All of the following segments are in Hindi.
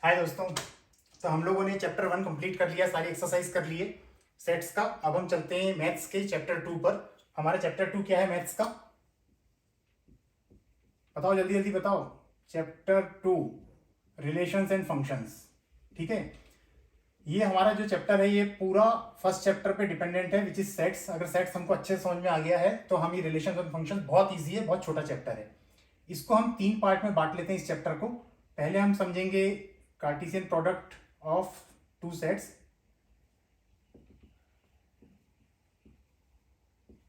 हाय दोस्तों। तो हम लोगों ने चैप्टर 1 कंप्लीट कर लिया, सारी एक्सरसाइज कर लिए सेट्स का। अब हम चलते हैं मैथ्स के चैप्टर 2 पर। हमारा चैप्टर 2 क्या है मैथ्स का? बताओ, जल्दी जल्दी बताओ। Chapter 2 relations and functions. ठीक है, ये हमारा जो चैप्टर है ये पूरा फर्स्ट चैप्टर पे डिपेंडेंट है, विच इज सेट्स। अगर सेट्स हमको अच्छे से समझ में आ गया है तो हम ये रिलेशंस एंड फंक्शंस बहुत ईजी है, बहुत छोटा चैप्टर है। इसको हम 3 पार्ट में बांट लेते हैं इस चैप्टर को। पहले हम समझेंगे Cartesian product of two sets,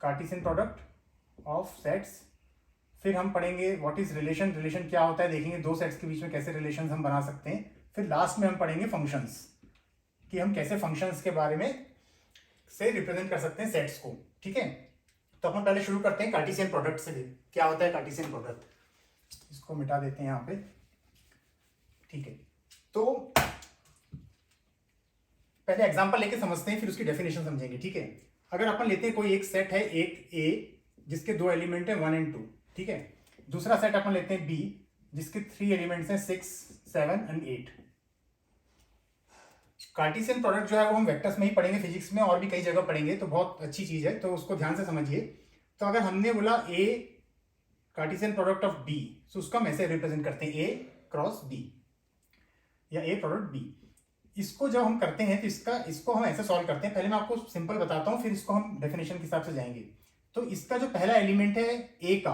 Cartesian product of sets. फिर हम पढ़ेंगे व्हाट इज रिलेशन, रिलेशन क्या होता है, देखेंगे दो सेट्स के बीच में कैसे रिलेशन हम बना सकते हैं। फिर लास्ट में हम पढ़ेंगे फंक्शंस, कि हम कैसे फंक्शंस के बारे में से रिप्रेजेंट कर सकते हैं सेट्स को। ठीक है, तो अपन पहले शुरू करते हैं कार्टेशियन प्रोडक्ट से। भी क्या होता है कार्टेशियन प्रोडक्ट, इसको मिटा देते हैं यहाँ पे। ठीक है, तो पहले एग्जांपल लेके समझते हैं, फिर उसकी डेफिनेशन समझेंगे। ठीक है, अगर अपन लेते हैं कोई एक सेट है, एक ए जिसके 2 एलिमेंट है 1 एंड 2। ठीक है, दूसरा सेट अपन लेते हैं बी जिसके 3 एलिमेंट्स हैं 6, 7 एंड 8। कार्टेशियन प्रोडक्ट जो है वो हम वेक्टर्स में ही पढ़ेंगे, फिजिक्स में और भी कई जगह पढ़ेंगे, तो बहुत अच्छी चीज है, तो उसको ध्यान से समझिए। तो अगर हमने बोला ए कार्टेशियन प्रोडक्ट ऑफ बी, तो उसको हम ऐसे रिप्रेजेंट करते हैं, ए क्रॉस बी या ए प्रोडक्ट बी। इसको जब हम करते हैं तो इसको हम ऐसे सॉल्व करते हैं। पहले मैं आपको सिंपल बताता हूं, फिर इसको हम डेफिनेशन के हिसाब से जाएंगे। तो इसका जो पहला एलिमेंट है ए का,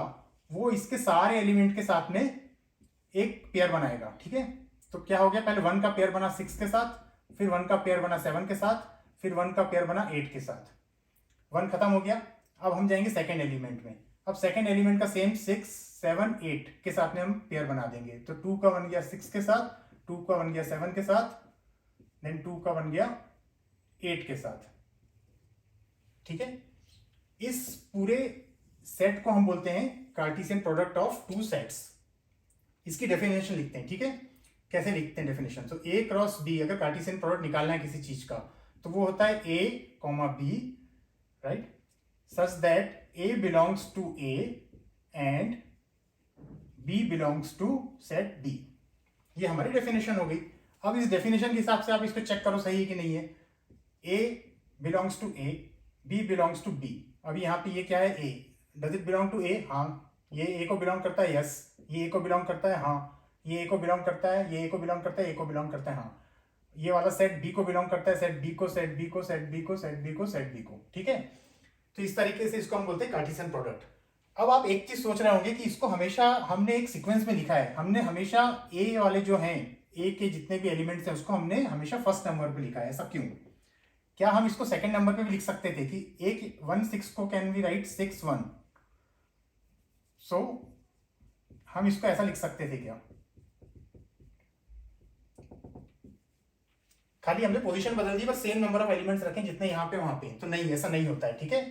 वो इसके सारे एलिमेंट के साथ में एक पेयर बनाएगा। ठीक है, तो क्या हो गया, पहले 1 का पेयर बना 6 के साथ, फिर 1 का पेयर बना 7 के साथ, फिर 1 का पेयर बना 8 के साथ। 1 खत्म हो गया। अब हम जाएंगे सेकेंड एलिमेंट में। अब सेकेंड एलिमेंट का सेम 6, 7, 8 के साथ में हम पेयर बना देंगे। तो 2 का बन गया 6 के साथ, 2 का बन गया 7 के साथ, देन 2 का बन गया 8 के साथ। ठीक है, इस पूरे सेट को हम बोलते हैं Cartesian product of two sets. इसकी डेफिनेशन लिखते हैं। ठीक है, कैसे लिखते हैं डेफिनेशन? तो ए क्रॉस बी, अगर कार्टेशियन प्रोडक्ट निकालना है किसी चीज का, तो वो होता है A comma B, right, such that A belongs to A and B belongs to set B. ये हमारी डेफिनेशन हो गई। अब इस डेफिनेशन के हिसाब से आप इसको चेक करो सही है कि नहीं है। A belongs to A, B belongs to B. अब यहाँ पे ये क्या है, A, does it belong to A? हाँ। ये ए को बिलोंग करता है, यस। ये ए को बिलोंग करता है, हाँ। ये ए को बिलोंग करता है, ये ए को बिलोंग करता है, ए को बिलोंग करता है, हाँ। ये वाला सेट बी को बिलोंग करता है, सेट बी को, सेट बी को, सेट बी को, सेट बी को, सेट बी को। ठीक है, तो इस तरीके से इसको हम बोलते हैं कार्टेशियन प्रोडक्ट। अब आप एक चीज सोच रहे होंगे कि इसको हमेशा हमने एक सीक्वेंस में लिखा है, हमने हमेशा ए वाले जो हैं, ए के जितने भी एलिमेंट्स हैं उसको हमने हमेशा फर्स्ट नंबर पे लिखा है। ऐसा क्यों? क्या हम इसको सेकंड नंबर पे भी लिख सकते थे कि एक 1 6 को कैन वी राइट 6 1? सो हम इसको ऐसा लिख सकते थे क्या? खाली हमने पोजीशन बदल दी, बस सेम नंबर ऑफ एलिमेंट्स रखें जितने यहाँ पे वहां पे। तो नहीं, ऐसा नहीं होता है। ठीक है,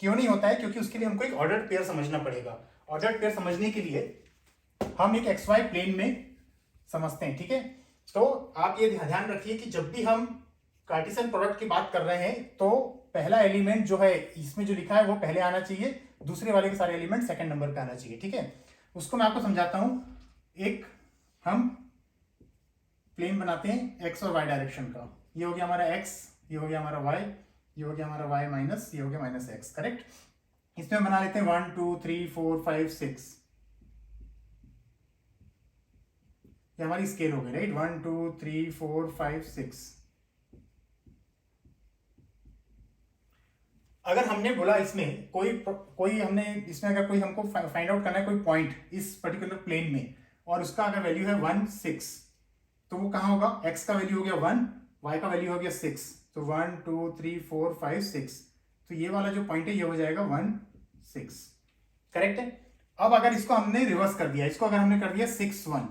क्यों नहीं होता है? क्योंकि उसके लिए हमको एक ऑर्डर्ड पेयर समझना पड़ेगा। ऑर्डर्ड पेयर समझने के लिए हम एक एक्स वाई प्लेन में समझते हैं। ठीक है, तो आप ये ध्यान रखिए कि जब भी हम कार्टेशियन प्रोडक्ट की बात कर रहे हैं तो पहला एलिमेंट जो है इसमें जो लिखा है वो पहले आना चाहिए, दूसरे वाले के सारे एलिमेंट सेकंड नंबर पे आना चाहिए। ठीक है, उसको मैं आपको समझाता हूं। एक हम प्लेन बनाते हैं एक्स और वाई डायरेक्शन का। ये हो गया हमारा एक्स, ये हो गया हमारा वाई, ये हो गया हमारा वाई माइनस, ये हो गया माइनस एक्स। करेक्ट, इसमें बना लेते हैं 1 2 3 4 5 6। ये हमारी स्केल हो गई, राइट, 1 2 3 4 5 6। अगर हमने बोला इसमें कोई हमने इसमें अगर कोई हमको फाइंड आउट करना है कोई पॉइंट इस पर्टिकुलर प्लेन में, और उसका अगर वैल्यू है 1 6, तो वो कहां होगा? एक्स का वैल्यू हो गया 1, वाई का वैल्यू हो गया 6, तो 1 2 3 4 5 6। तो ये वाला जो पॉइंट है ये हो जाएगा 1 6। करेक्ट है। अब अगर इसको हमने रिवर्स कर दिया, इसको अगर हमने कर दिया 6 1,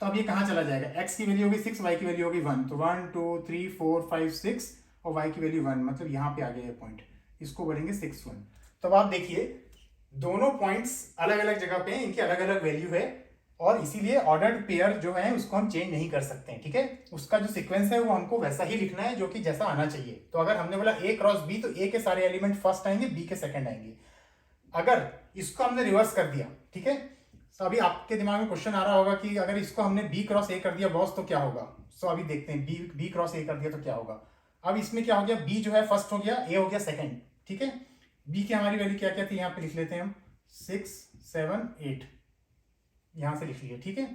तो अब ये कहां चला जाएगा? एक्स की वैल्यू होगी 6, वाई की वैल्यू होगी 1, तो 1 2 3 4 5 6 और वाई की वैल्यू 1, मतलब यहां पे आ गया ये पॉइंट, इसको बोलेंगे 6 1। तो अब आप देखिए दोनों पॉइंट्स अलग अलग जगह पे हैं, इनकी अलग अलग वैल्यू है, और इसीलिए ऑर्डर्ड पेयर जो है उसको हम चेंज नहीं कर सकते हैं। ठीक है, उसका जो सीक्वेंस है वो हमको वैसा ही लिखना है जो कि जैसा आना चाहिए। तो अगर हमने बोला ए क्रॉस बी, तो ए के सारे एलिमेंट फर्स्ट आएंगे, बी के सेकंड आएंगे। अगर इसको हमने रिवर्स कर दिया, ठीक है, तो अभी आपके दिमाग में क्वेश्चन आ रहा होगा कि अगर इसको हमने बी क्रॉस ए कर दिया बॉस तो क्या होगा। सो अभी देखते हैं बी क्रॉस ए कर दिया तो क्या होगा। अब इसमें क्या हो गया, बी जो है फर्स्ट हो गया, ए हो गया सेकंड, ठीक है। बी की हमारी वैल्यू क्या क्या थी, यहाँ पे लिख लेते हैं हम 6 7 8, यहां से लिख लिए, ठीक है।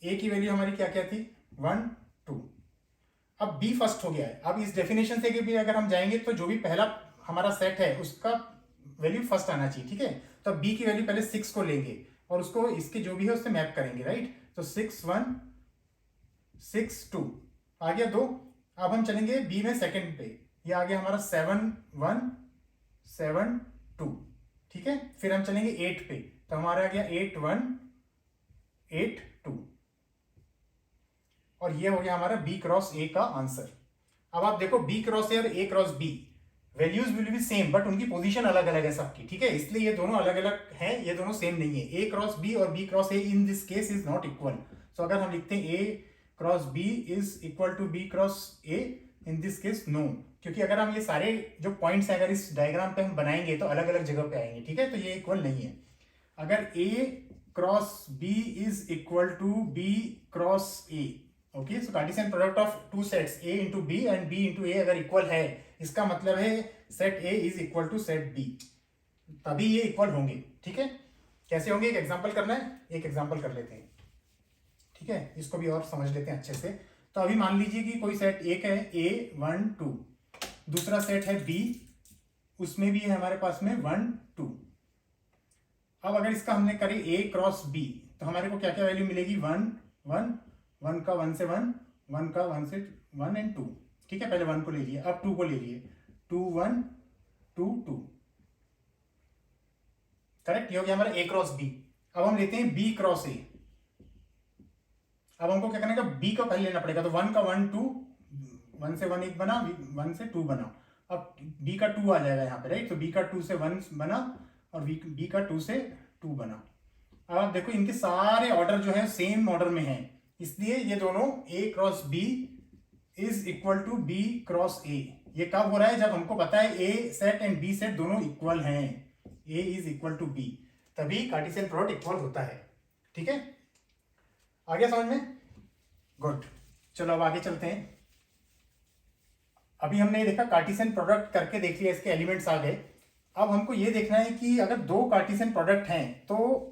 ए की वैल्यू हमारी क्या क्या थी 1 2। अब बी फर्स्ट हो गया है। अब इस डेफिनेशन से भी अगर हम जाएंगे तो जो भी पहला हमारा सेट है उसका वैल्यू फर्स्ट आना चाहिए, ठीक है। तो अब बी की वैल्यू पहले 6 को लेंगे और उसको इसके जो भी है उससे मैप करेंगे, राइट। तो 6 1 6 2 आ गया 2। अब हम चलेंगे बी में सेकंड पे, ये आ गया हमारा 7 1 7 2, ठीक है। फिर हम चलेंगे 8 पे, तो हमारा आ गया 8 1 8 2, और ये हो गया हमारा बी क्रॉस ए का आंसर। अब आप देखो बी क्रॉस ए और A cross B values will be same, but उनकी पोजीशन अलग अलग है सबकी, ठीक है। इसलिए ये दोनों अलग अलग हैं, ये दोनों सेम नहीं है। ए क्रॉस बी और B cross A in this case is not equal. So अगर हम लिखते हैं A cross B is equal to B cross A, in this case no, क्योंकि अगर हम ये सारे जो पॉइंट्स हैं अगर इस डायग्राम पे हम बनाएंगे तो अलग अलग जगह पे आएंगे, ठीक है। तो ये इक्वल नहीं है। अगर A cross B is equal to B cross A, okay, so Cartesian product of two sets A into B and B into A अगर इक्वल है, इसका मतलब है set A is equal to set B, तभी ये इक्वल होंगे, ठीक है। कैसे होंगे, एक एग्जांपल करना है, एक एग्जांपल कर लेते हैं, ठीक है। इसको भी और समझ लेते हैं अच्छे से। तो अभी मान लीजिए कि कोई सेट एक है ए 1 2, दूसरा सेट है बी, उसमें भी है हमारे पास में 1 2। अब अगर इसका हमने करी ए क्रॉस बी तो हमारे को क्या क्या वैल्यू मिलेगी 1 1 1 का 1 से 1 1 का 1 से 1 एंड 2, ठीक है। पहले 1 को ले लिए, अब 2 को ले लिए, 2 1 2 2, करेक्ट। ये हो गया हमारा ए क्रॉस बी। अब हम लेते हैं बी क्रॉस ए। अब हमको क्या करना है, बी का पहले लेना पड़ेगा, तो 1 का 1 2, 1 से 1 1 बना, 1 से 2 बना। अब बी का 2 आ जाएगा यहाँ पे, राइट। तो बी का 2 से 1 बना और बी का 2 से 2 बना। अब आप देखो इनके सारे ऑर्डर जो है सेम ऑर्डर में है, इसलिए ये दोनों A cross B is equal to B cross A. ये कब हो रहा है, जब हमको पता है A set and B set दोनों इक्वल हैं, A is equal to B, तभी कार्टेशियन प्रोडक्ट इक्वल होता है, ठीक है। आ गया समझ में, गुड। चलो अब आगे चलते हैं। अभी हमने ये देखा कार्टेशियन प्रोडक्ट करके देख लिया, इसके एलिमेंट्स आ गए। अब हमको ये देखना है कि अगर दो कार्टेशियन प्रोडक्ट हैं तो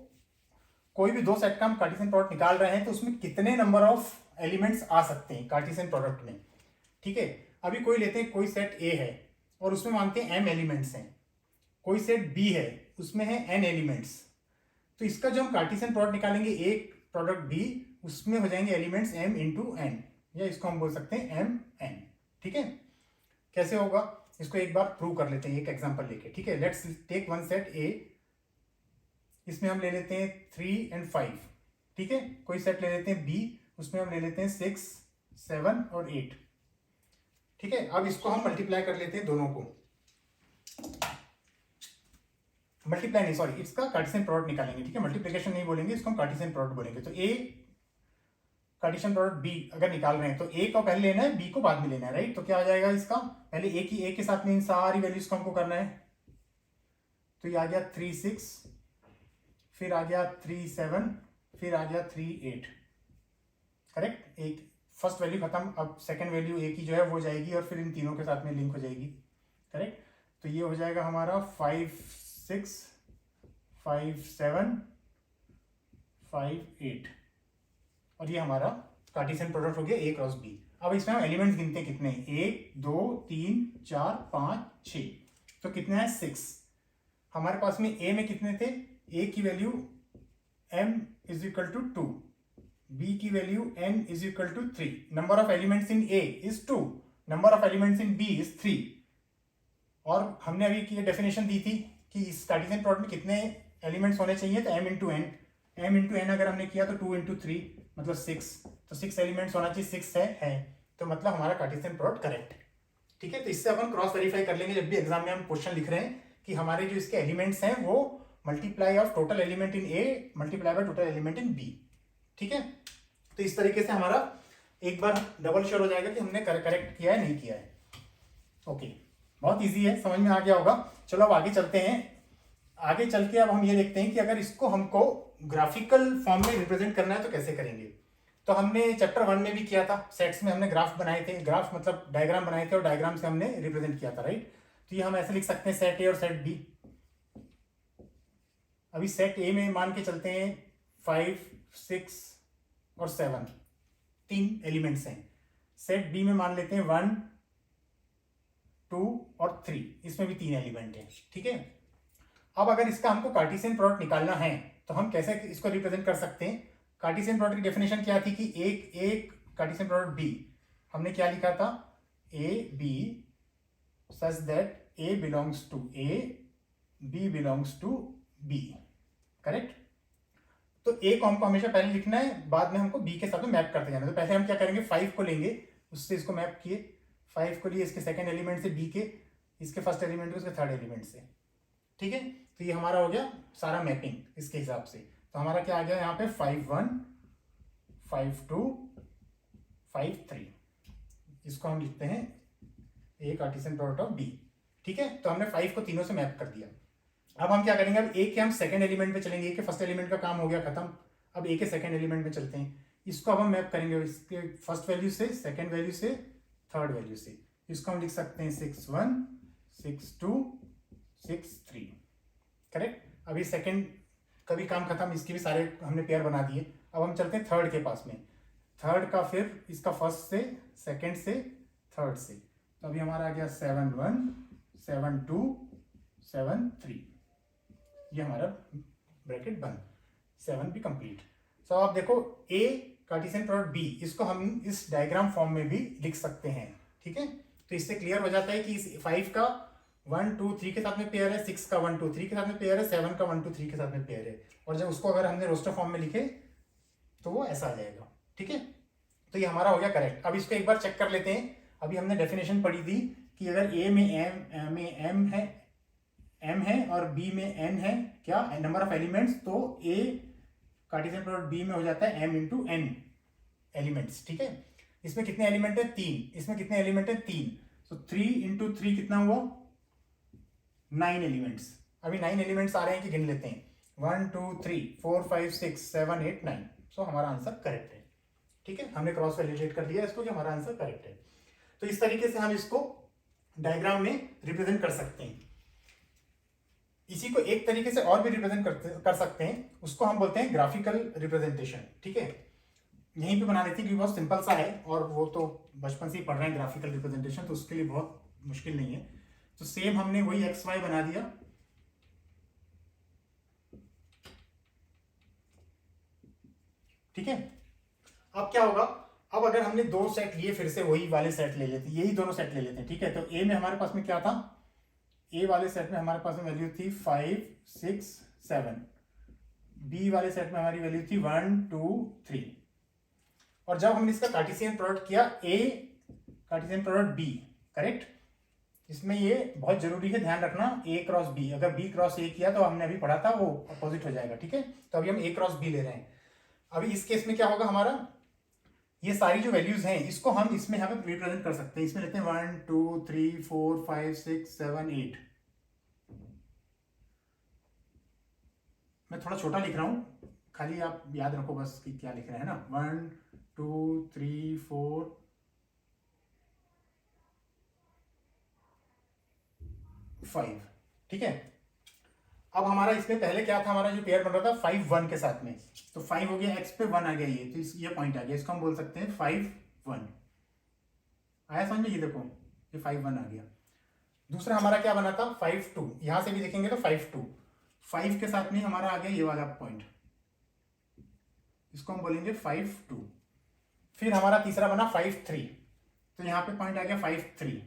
कोई भी दो सेट का हम कार्टेशियन प्रोडक्ट निकाल रहे हैं तो उसमें कितने नंबर ऑफ एलिमेंट्स आ सकते हैं कार्टेशियन प्रोडक्ट में, ठीक है। अभी कोई लेते हैं, कोई सेट ए है और उसमें मानते हैं m एलिमेंट्स हैं, कोई सेट बी है उसमें है n एलिमेंट्स। तो इसका जो हम कार्टेशियन प्रोडक्ट निकालेंगे ए प्रोडक्ट बी, उसमें हो जाएंगे एलिमेंट्स m इंटू एन, या इसको हम बोल सकते हैं m n, ठीक है। कैसे होगा इसको एक बार प्रूव कर लेते हैं एक एग्जांपल लेके, ठीक है। Let's take one set A, इसमें हम ले लेते हैं 3 and 5, ठीक है। कोई सेट ले लेते हैं बी, उसमें हम ले लेते हैं 6 7 और 8, ठीक है। अब इसको हम मल्टीप्लाई कर लेते हैं दोनों को, मल्टीप्लाई नहीं सॉरी, इसका कार्टेशियन प्रोडक्ट निकालेंगे, ठीक है। मल्टीप्लिकेशन नहीं बोलेंगे, इसको हम कार्टेशियन प्रोडक्ट बोलेंगे। तो ए कार्टेशियन प्रोडक्ट बी अगर निकाल रहे हैं तो ए को पहले लेना है, बी को बाद में लेना है, राइट। तो क्या आ जाएगा इसका, पहले ए के साथ में इन सारी वैल्यूज को हमको करना है। तो ये आ गया 3 6, फिर आ गया 3 7, फिर आ गया 3 8, करेक्ट। एक फर्स्ट वैल्यू खत्म, अब सेकंड वैल्यू ए की जो है वो जाएगी और फिर इन तीनों के साथ में लिंक हो जाएगी, करेक्ट। तो ये हो जाएगा हमारा 5 6 5 7 5 8, और ये हमारा कार्टेशियन प्रोडक्ट हो गया ए क्रॉस बी। अब इसमें हम एलिमेंट्स गिनते हैं कितने, 1 2 3 4 5 6, तो कितने हैं 6। हमारे पास में ए में कितने थे, ए की value m is equal to 2, B की value n is equal to 3, number of elements in A is 2, number of elements in B is 3। और हमने अभी की डेफिनेशन दी थी कि इस कार्टेशियन प्रोडक्ट में कितने एलिमेंट्स होने चाहिए, तो m into n, m into n अगर हमने किया तो 2 इंटू 3 मतलब 6, तो 6 एलिमेंट्स होना चाहिए, 6 है, तो मतलब हमारा कार्टेशियन प्रोडक्ट करेक्ट है, ठीक है। तो इससे अपन क्रॉस वेरीफाई कर लेंगे जब भी एग्जाम में हम क्वेश्चन लिख रहे हैं कि हमारे जो इसके एलिमेंट्स हैं वो multiply of total element in A multiply by total element in B, ठीक है। तो इस तरीके से हमारा एक बार डबल श्योर हो जाएगा कि हमने करेक्ट किया है नहीं किया है, ओके। बहुत इजी है, समझ में आ गया होगा। चलो अब आगे चलते हैं। आगे चल के अब हम ये देखते हैं कि अगर इसको हमको ग्राफिकल फॉर्म में रिप्रेजेंट करना है तो कैसे करेंगे। तो हमने चैप्टर 1 में भी किया था, सेट्स में हमने ग्राफ बनाए थे, ग्राफ मतलब डायग्राम बनाए थे और डायग्राम से हमने रिप्रेजेंट किया था, राइट। तो ये हम ऐसे लिख सकते हैं सेट ए और सेट बी। अभी सेट ए में मान के चलते हैं 5, 6 और 7 तीन एलिमेंट्स हैं। सेट बी में मान लेते हैं 1, 2 और 3, इसमें भी 3 एलिमेंट हैं, ठीक है। अब अगर इसका हमको कार्टेशियन प्रोडक्ट निकालना है तो हम कैसे इसको रिप्रेजेंट कर सकते हैं। कार्टेशियन प्रोडक्ट की डेफिनेशन क्या थी कि एक कार्टेशियन प्रोडक्ट बी, हमने क्या लिखा था, a b such that A belongs to A, B belongs to B, correct. तो ए को हमको हमेशा पहले लिखना है, बाद में हमको बी के साथ में मैप करते जाना है। तो पहले हम क्या करेंगे, 5 को लेंगे, उससे इसको मैप किए, 5 को लिए इसके सेकंड एलिमेंट से बी के, इसके फर्स्ट एलिमेंट के उसके थर्ड एलिमेंट से, ठीक है। तो ये हमारा हो गया सारा मैपिंग इसके हिसाब से। तो हमारा क्या आ गया यहाँ पे 5, 1, 5, 2, 5, 3, इसको हम लिखते हैं A Cartesian product of B, ठीक है। तो हमने 5 को तीनों से मैप कर दिया। अब हम क्या करेंगे, अब ए के हम सेकंड एलिमेंट पे चलेंगे, ए के फर्स्ट एलिमेंट का काम हो गया खत्म, अब ए के सेकंड एलिमेंट में चलते हैं। इसको अब हम मैप करेंगे इसके फर्स्ट वैल्यू से, सेकंड वैल्यू से, थर्ड वैल्यू से। इसको हम लिख सकते हैं 6, 1, 6, 2, 6, 3, करेक्ट। अभी सेकंड का भी काम खत्म, इसके भी सारे हमने पेयर बना दिए। अब हम चलते हैं थर्ड के पास में, थर्ड का फिर इसका फर्स्ट से, सेकंड से, थर्ड से। तो अभी हमारा आ गया 7, 1, 7, 2, 7, 3, ये हमारा ब्रैकेट बंद, 7 भी कंप्लीट। सो आप देखो ए कार्टेशियन प्रोडक्ट बी, इसको हम इस डायग्राम फॉर्म में भी लिख सकते हैं, ठीक है। तो इससे क्लियर हो जाता है कि इस 5 का 1, 2, 3 के साथ में पेयर है, 6 का 1, 2, 3 के साथ में पेयर है, 7 का 1, 2, 3 के साथ में पेयर है। और जब उसको अगर हमने रोस्टर फॉर्म में लिखे तो वो ऐसा आ जाएगा, ठीक है। तो ये हमारा हो गया करेक्ट। अब इसको एक बार चेक कर लेते हैं। अभी हमने डेफिनेशन पढ़ी थी कि अगर ए में एम है और बी में एन है, क्या नंबर ऑफ एलिमेंट्स, तो ए कार्टेशियन प्रोडक्ट बी में हो जाता है m इंटू एन एलिमेंट्स, ठीक है। इसमें कितने एलिमेंट है, 3, इसमें कितने एलिमेंट है, 3, तो 3 इंटू 3 कितना हुआ, 9 एलिमेंट्स। अभी 9 एलिमेंट्स आ रहे हैं कि गिन लेते हैं, 1, 2, 3, 4, 5, 6, 7, 8, 9। सो हमारा आंसर करेक्ट है, ठीक है। हमने क्रॉस वैलिडेट कर दिया इसको कि हमारा आंसर करेक्ट है। तो इस तरीके से हम इसको डायग्राम में रिप्रेजेंट कर सकते हैं। इसी को एक तरीके से और भी रिप्रेजेंट कर सकते हैं, उसको हम बोलते हैं ग्राफिकल रिप्रेजेंटेशन, ठीक है। यहीं पे बना लेते हैं क्योंकि बहुत सिंपल सा है और वो तो बचपन से ही पढ़ रहे हैं ग्राफिकल रिप्रेजेंटेशन, तो उसके लिए बहुत मुश्किल नहीं है। तो सेम हमने वही एक्स वाई बना दिया, ठीक है। अब क्या होगा, अब अगर हमने 2 सेट लिए, फिर से वही वाले सेट ले लेते हैं, यही दोनों सेट ले लेते हैं, ठीक है। तो ए में हमारे पास में क्या था, ए वाले सेट में हमारे पास में वैल्यू थी 5, 6, 7, बी वाले सेट में हमारी वैल्यू थी 1, 2, 3। और जब हमने इसका कार्टेशियन प्रोडक्ट किया, A Cartesian product B, correct. इसमें ये बहुत जरूरी है ध्यान रखना, ए क्रॉस बी, अगर बी क्रॉस ए किया तो हमने अभी पढ़ा था वो अपोजिट हो जाएगा, ठीक है। तो अभी हम ए क्रॉस बी ले रहे हैं। अभी इस केस में क्या होगा, हमारा ये सारी जो वैल्यूज हैं इसको हम इसमें यहाँ पे रिप्रेजेंट कर सकते हैं। इसमें लेते हैं 1, 2, 3, 4, 5, 6, 7, 8। मैं थोड़ा छोटा लिख रहा हूं, खाली आप याद रखो बस कि क्या लिख रहे हैं ना। 1, 2, 3, 4, 5, ठीक है। अब हमारा इसमें पहले क्या था, हमारा जो पेयर बन रहा था 5, 1 के साथ में, तो 5 हो गया, एक्स पे 1 आ गया, ये तो ये पॉइंट आ गया, इसको हम बोल सकते हैं 5, 1। आया समझ में, ये देखो ये 5, 1 आ गया। दूसरा हमारा क्या बना था 5, 2, यहां से भी देखेंगे तो 5, 2, 5 के साथ में हमारा आ गया ये वाला पॉइंट, इसको हम बोलेंगे 5, 2। फिर हमारा तीसरा बना 5, 3, तो यहां पे पॉइंट आ गया 5, 3,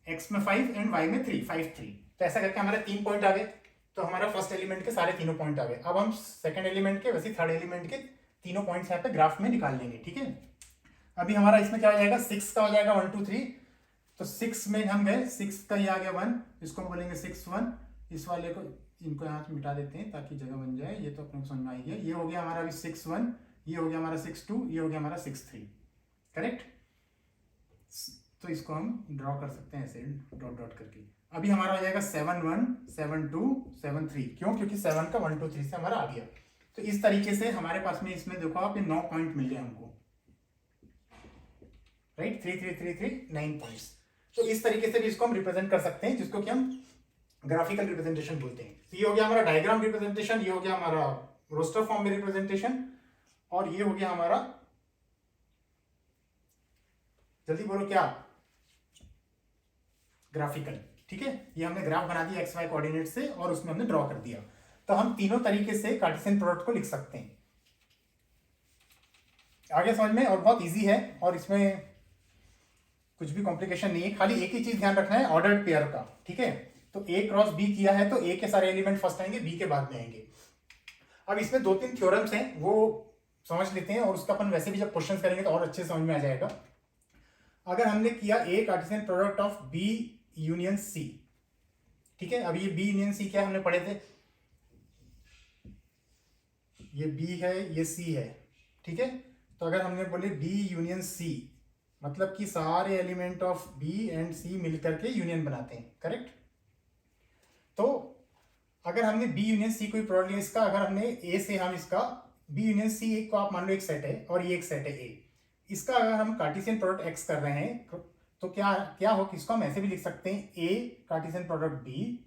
एक्स में 5 एंड वाई में 3, 5, 3। तो ऐसा करके हमारे 3 पॉइंट आ गए। तो हमारा फर्स्ट एलिमेंट के सारे तीनों पॉइंट आ गए। अब हम सेकंड एलिमेंट के, वैसे थर्ड एलिमेंट के तीनों पॉइंट्स यहाँ पे ग्राफ में निकाल लेंगे, ठीक है। अभी हमारा इसमें क्या हो जाएगा, 6 का हो जाएगा 1, 2, 3। तो 6 में हम गए, 6 का ये आ गया 1, इसको हम बोलेंगे 6, 1। इस वाले को, इनको यहाँ से मिटा देते हैं ताकि जगह बन जाए, ये तो अपने को समझ में आ गया। ये हो गया हमारा अभी 6, 1, ये हो गया हमारा 6, 2, ये हो गया हमारा 6, 3, करेक्ट। तो इसको हम ड्रॉ कर सकते हैं ऐसे डॉट डॉट करके। अभी हमारा हो जाएगा 7-1, 7-2, 7-3। क्यों? क्योंकि 7 का 1 2 3 से हमारा आ गया। तो इस तरीके से हमारे पास में इसमें देखो आप, ये 9 पॉइंट मिल गए हमको, राइट। 3 3 3 3 9 पॉइंट्स। तो इस तरीके से भी इसको हम रिप्रेजेंट कर सकते हैं, जिसको कि हम ग्राफिकल रिप्रेजेंटेशन बोलते हैं। तो ये हो गया हमारा डायग्राम रिप्रेजेंटेशन, ये हो गया हमारा रोस्टर फॉर्म में रिप्रेजेंटेशन, और ये हो गया हमारा, जल्दी बोलो क्या, ग्राफिकल। ठीक है, ये हमने ग्राफ बना दिया एक्स वाई कोऑर्डिनेट से और उसमें हमने ड्रॉ कर दिया। तो हम तीनों तरीके से कार्टेशियन प्रोडक्ट को लिख सकते हैं। आगे समझ में, और बहुत इजी है, और इसमें कुछ भी कॉम्प्लिकेशन नहीं है। खाली एक ही चीज ध्यान रखना है, ऑर्डर्ड पेयर का। ठीक है, तो ए क्रॉस बी किया है तो ए के सारे एलिमेंट फर्स्ट आएंगे, बी के बाद में आएंगे। अब इसमें 2-3 थ्योरम्स हैं, वो समझ लेते हैं, और उसका अपन वैसे भी जब क्वेश्चन करेंगे तो और अच्छे समझ में आ जाएगा। अगर हमने किया A Cartesian product of B union C, ठीक है, अब ये बी यूनियन सी क्या हमने पढ़े थे, ये बी है, ये सी है। ठीक है, तो अगर हमने बोले बी यूनियन सी, मतलब कि सारे एलिमेंट ऑफ बी एंड सी मिलकर के यूनियन बनाते हैं, करेक्ट। तो अगर हमने बी यूनियन सी कोई प्रोडक्ट लिया इसका, अगर हमने ए से हम इसका बी यूनियन सी एक को आप मान लो एक सेट है और ये एक सेट है ए, इसका अगर हम कार्टेशियन प्रोडक्ट एक्स कर रहे हैं तो क्या क्या हो, किसको हम ऐसे भी लिख सकते हैं, A Cartesian product B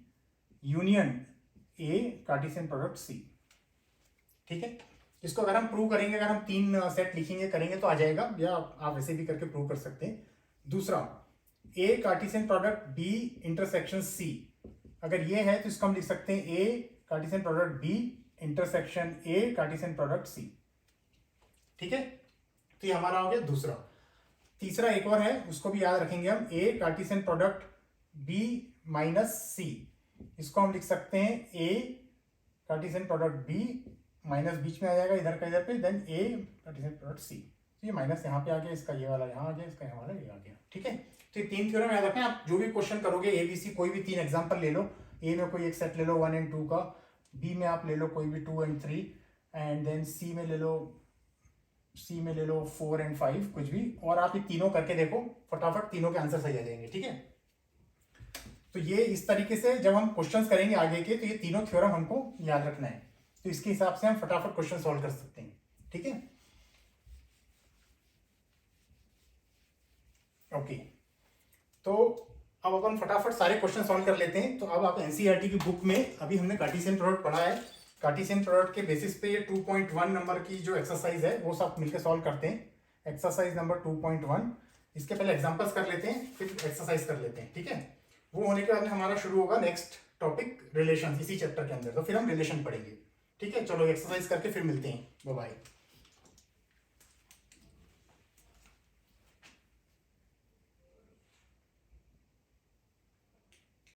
union A Cartesian product C. ठीक है, इसको अगर हम प्रूव करेंगे, अगर हम 3 सेट लिखेंगे करेंगे तो आ जाएगा, या आप वैसे भी करके प्रूव कर सकते हैं। दूसरा, A Cartesian product B intersection C, अगर ये है तो इसको हम लिख सकते हैं A Cartesian product B intersection A Cartesian product C. ठीक है, तो ये हमारा हो गया दूसरा। तीसरा एक और है, उसको भी याद रखेंगे हम, ए कार्टेशियन प्रोडक्ट बी माइनस सी, इसको हम लिख सकते हैं A Cartesian product B minus बीच में आ जाएगा इधर का इधर पे, देन ए कार्टेशियन प्रोडक्ट सी। तो ये माइनस यहाँ पे आ गया, इसका ये वाला यहाँ आ गया, इसका यहाँ वाला ये आ गया। ठीक है, तो ये 3 थ्योरम याद रखें। आप जो भी क्वेश्चन करोगे ए बी सी, कोई भी 3 एग्जांपल ले लो, ए में कोई एक सेट ले लो 1 and 2 का, बी में आप ले लो कोई भी 2 and 3, एंड देन सी में ले लो 4 and 5, कुछ भी, और आप ये तीनों करके देखो, फटाफट तीनों के आंसर सही आ जाएंगे। ठीक है, तो ये इस तरीके से जब हम क्वेश्चंस करेंगे आगे के, तो ये तीनों थ्योरम हमको याद रखना है, तो इसके हिसाब से हम फटाफट क्वेश्चन सॉल्व कर सकते हैं। ठीक है, ओके, तो अब अपन फटाफट सारे क्वेश्चन सॉल्व कर लेते हैं। तो अब आप एनसीईआरटी की बुक में अभी हमने कार्टेशियन प्रोडक्ट पढ़ा है, कार्टेशियन प्रोडक्ट के बेसिस पे ये 2.1 नंबर की जो एक्सरसाइज है वो सब मिलकर सॉल्व करते हैं। एक्सरसाइज नंबर 2.1, इसके पहले एग्जांपल्स कर लेते हैं, फिर एक्सरसाइज कर लेते हैं। ठीक है, वो होने के बाद में हमारा शुरू होगा नेक्स्ट टॉपिक रिलेशन, इसी चैप्टर के अंदर, तो फिर हम रिलेशन पढ़ेंगे। ठीक है, चलो एक्सरसाइज करके फिर मिलते हैं, बाय बाय।